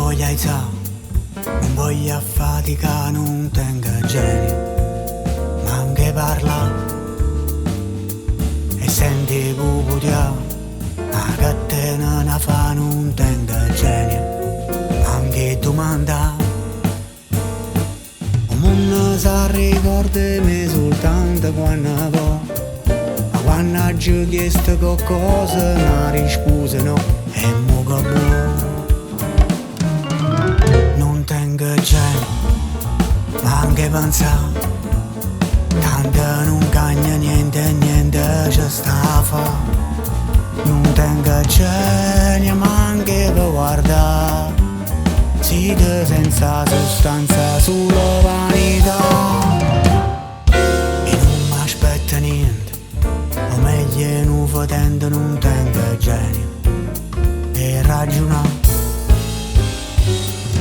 voglio alzare, non voglio affaticare, non tengo genio, ma anche parla e senti puputia, ma che te ne fa, non tengo genio, ma anche domanda. Un mondo si ricorda me soltanto quando va, ma quando ci ho chiesto qualcosa non risposa no, e mo che buono. Non tengo genio, ma anche pensare, tanto non cagna niente, niente ci sta a fa. Non tengo genio, ma anche per guardare, siete senza sostanza, solo vanità. E non mi aspetta niente, o meglio non fotendo, non tengo genio, e ragionare.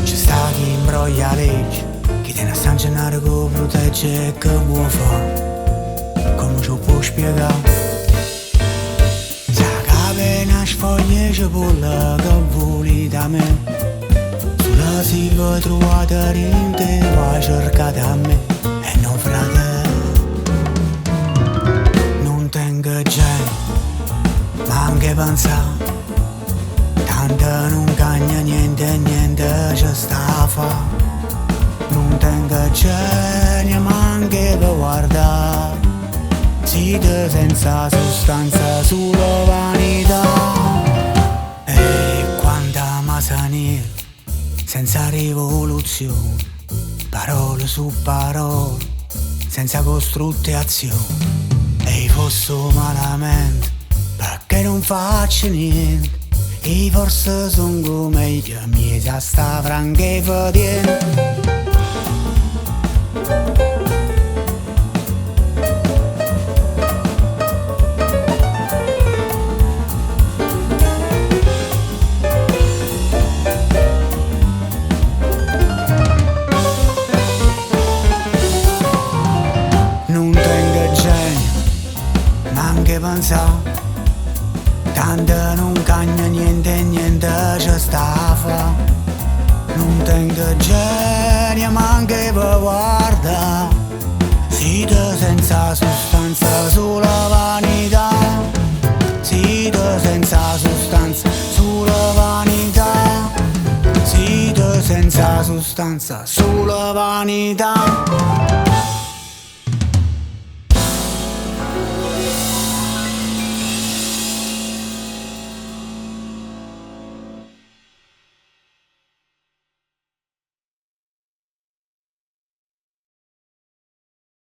C'è sta chi imbroglia legge, chi te ne sta in gennaro che protegge, e che vuoi fare, come ci può spiegare? Sa che una sfoglia cipolla che voli da me, sulla silva trovata rinte, va cercata a me, e non frate. Non tengo genio, ma anche pensare, tanto non cagna niente, niente ci sta a fa. Non tengo genio, ma anche per guardare, siete senza sostanza, solo vanità. E quanta masania, senza rivoluzione, parole su parole, senza costrutte azioni. E fosse malamente, perché non faccio niente, e forse son come i miei, sa sta franca e fatiente. Non tengo genio, ma anche pensare, tanto non cagna niente, niente ci sta a fa. Non tengo genio, ma anche per guarda, siete senza sostanza, solo vanità. Siete senza sostanza, solo vanità. Siete senza sostanza, solo vanità.